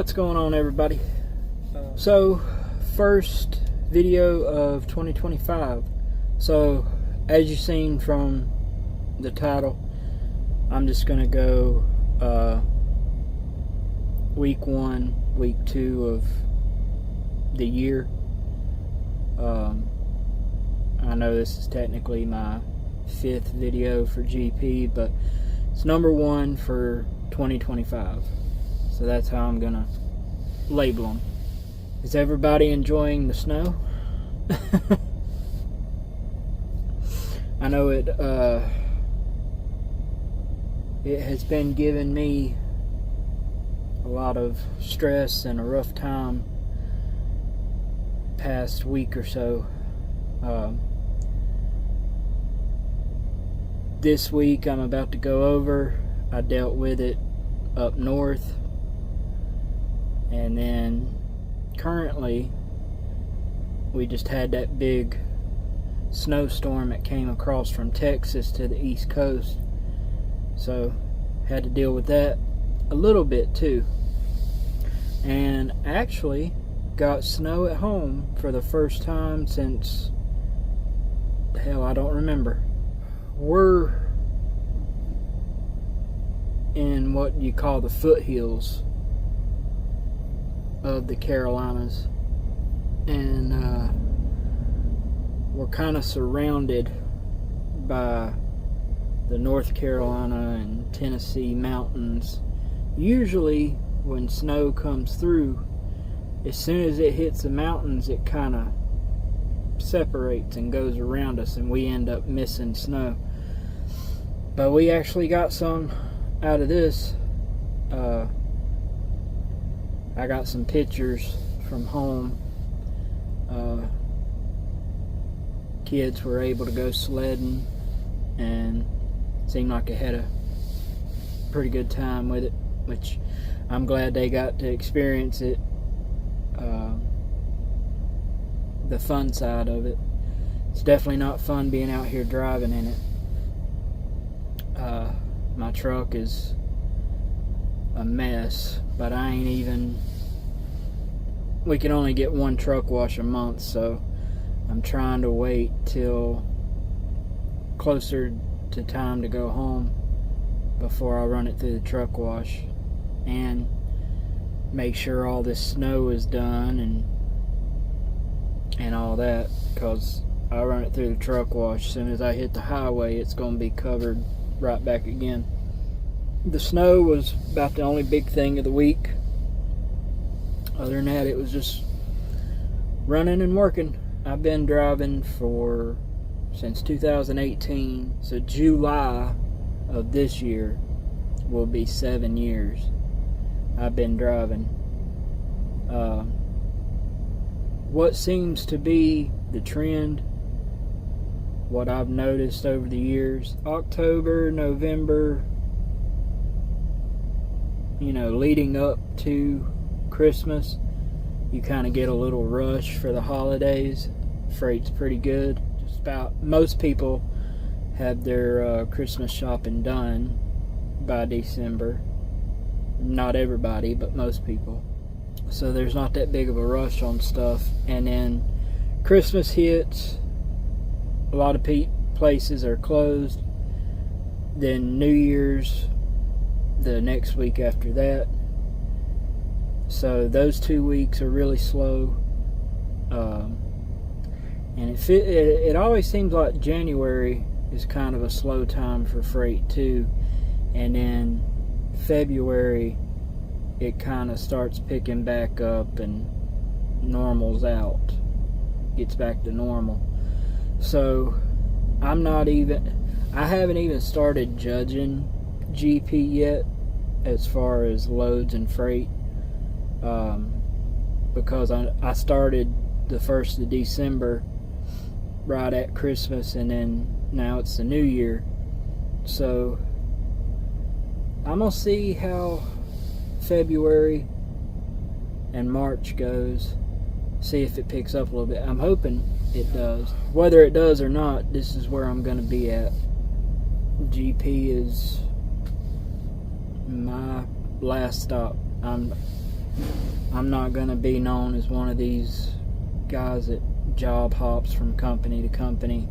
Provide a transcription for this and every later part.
What's going on, everybody? So, first video of 2025. So, as you've seen from the title, I'm just gonna go week 1, week 2 of the year. I know this is technically my 5th video for GP, but it's number 1 for 2025. So that's how I'm gonna label them. Is everybody enjoying the snow? I know it has been giving me a lot of stress and a rough time past week or so. This week I'm about to go over, I dealt with it up north, and then currently we just had that big snowstorm that came across from Texas to the East Coast, so had to deal with that a little bit too, and actually got snow at home for the first time since, hell, I don't remember. We're in what you call the foothills of the Carolinas, and we're kind of surrounded by the North Carolina and Tennessee mountains. Usually when snow comes through, as soon as it hits the mountains, it kind of separates and goes around us, and we end up missing snow. But we actually got some out of this. I got some pictures from home. Kids were able to go sledding and seemed like they had a pretty good time with it, which I'm glad they got to experience it. The fun side of it. It's definitely not fun being out here driving in it. My truck is a mess, but I ain't even, we can only get one truck wash a month, so I'm trying to wait till closer to time to go home before I run it through the truck wash and make sure all this snow is done and all that, because I run it through the truck wash. As soon as I hit the highway, it's going to be covered right back again. The snow was about the only big thing of the week. Other than that, it was just running and working. I've been driving since 2018, so July of this year will be 7 years I've been driving. What seems to be the trend, what I've noticed over the years, October, November, leading up to Christmas, you kind of get a little rush for the holidays. Freight's pretty good. Just about most people have their Christmas shopping done by December. Not everybody, but most people. So there's not that big of a rush on stuff. And then Christmas hits, a lot of places are closed. Then New Year's the next week after that. So those 2 weeks are really slow. And it always seems like January is kind of a slow time for freight too. And then February, it kind of starts picking back up and normals out, gets back to normal. So I haven't even started judging GP yet as far as loads and freight, because I started the 1st of December right at Christmas, and then now it's the new year. So I'm gonna see how February and March goes, see if it picks up a little bit. I'm hoping it does. Whether it does or not, this is where I'm gonna be at. GP is my last stop. I'm not going to be known as one of these guys that job hops from company to company.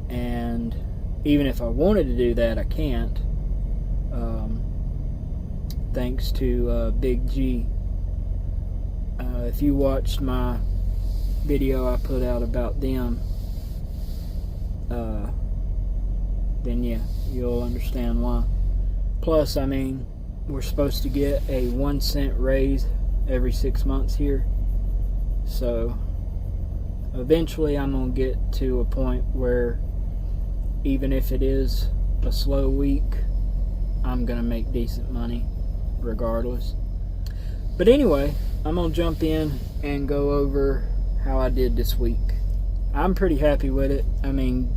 And even if I wanted to do that, I can't. Thanks to Big G. If you watched my video I put out about them, then yeah, you'll understand why. Plus, I mean, we're supposed to get a 1 cent raise every 6 months here. So eventually I'm going to get to a point where even if it is a slow week, I'm going to make decent money regardless. But anyway, I'm going to jump in and go over how I did this week. I'm pretty happy with it. I mean,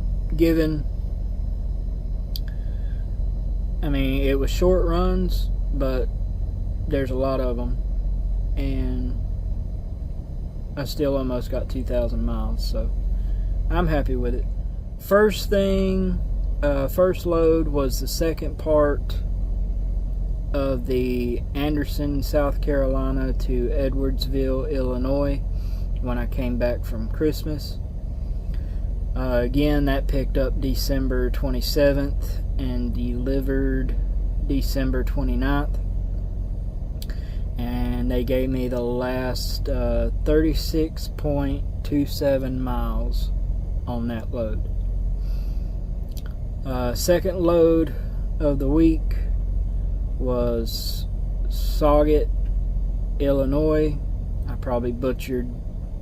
it was short runs, but there's a lot of them. And I still almost got 2,000 miles, so I'm happy with it. First load was the second part of the Anderson, South Carolina to Edwardsville, Illinois, when I came back from Christmas. Again, that picked up December 27th and delivered December 29th. And they gave me the last 36.27 miles on that load. Second load of the week was Sauget, Illinois. I probably butchered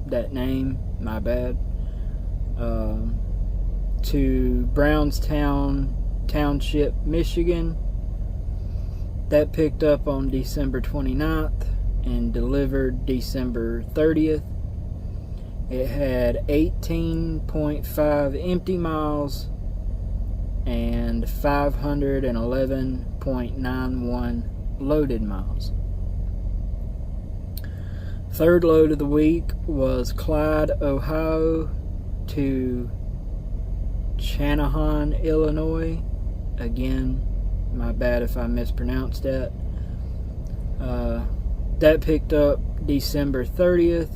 that name, my bad. To Brownstown Township, Michigan. That picked up on December 29th and delivered December 30th. It had 18.5 empty miles and 511.91 loaded miles. Third load of the week was Clyde, Ohio to Channahon, Illinois. Again, my bad if I mispronounced that. That picked up December 30th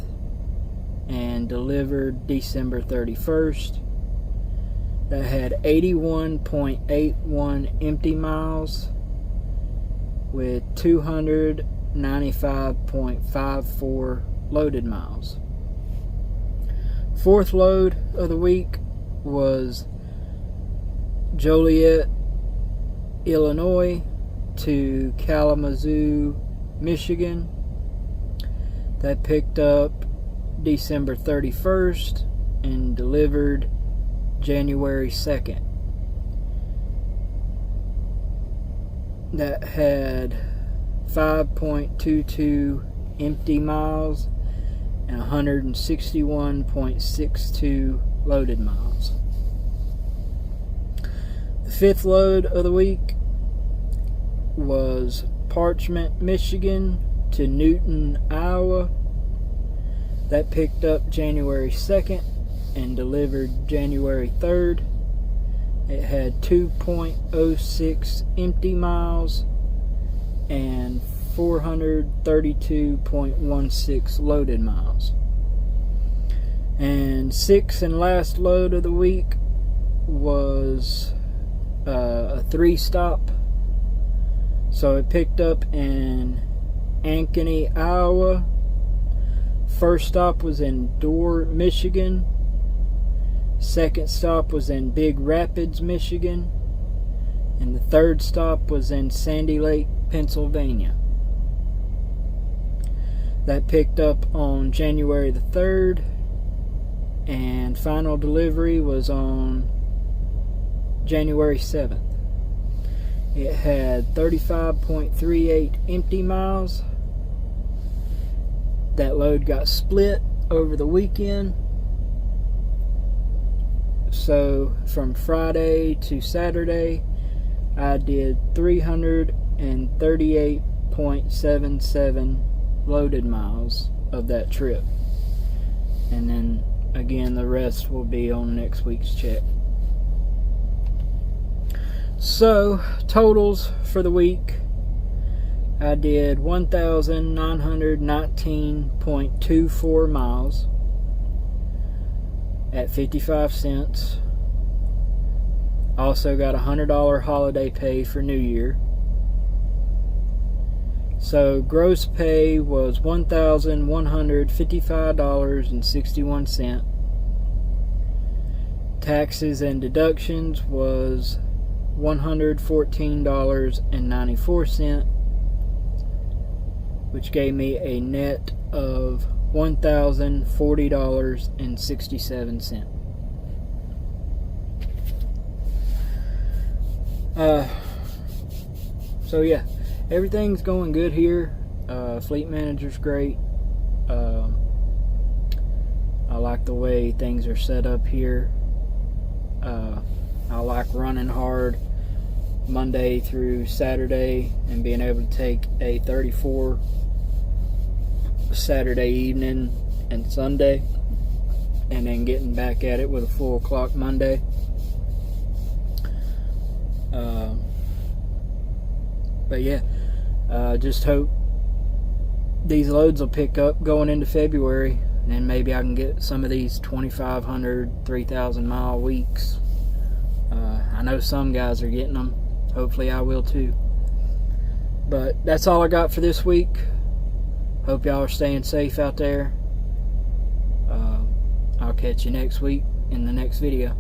and delivered December 31st. That had 81.81 empty miles with 295.54 loaded miles. Fourth load of the week was Joliet, Illinois to Kalamazoo, Michigan. That picked up December 31st and delivered January 2nd. That had 5.22 empty miles and 161.62 loaded miles. The fifth load of the week was Parchment, Michigan to Newton, Iowa. That picked up January 2nd and delivered January 3rd. It had 2.06 empty miles and 432.16 loaded miles. And sixth and last load of the week was a 3-stop. So it picked up in Ankeny, Iowa. First stop was in Dorr, Michigan. Second stop was in Big Rapids, Michigan. And the third stop was in Sandy Lake, Pennsylvania. That picked up on January the 3rd. And final delivery was on January 7th. It had 35.38 empty miles. That load got split over the weekend. So from Friday to Saturday, I did 338.77 loaded miles of that trip. And then again, the rest will be on next week's check. So, totals for the week. I did 1,919.24 miles at 55 cents. Also got a $100 holiday pay for New Year. So gross pay was $1,155.61. Taxes and deductions was $114.94, which gave me a net of $1,040.67. So yeah, everything's going good here. Fleet manager's great. I like the way things are set up here. I like running hard Monday through Saturday and being able to take a 34 Saturday evening and Sunday, and then getting back at it with a full clock Monday. But yeah, just hope these loads will pick up going into February, and then maybe I can get some of these 2,500, 3,000 mile weeks. I know some guys are getting them. Hopefully I will too. But that's all I got for this week. Hope y'all are staying safe out there. I'll catch you next week in the next video.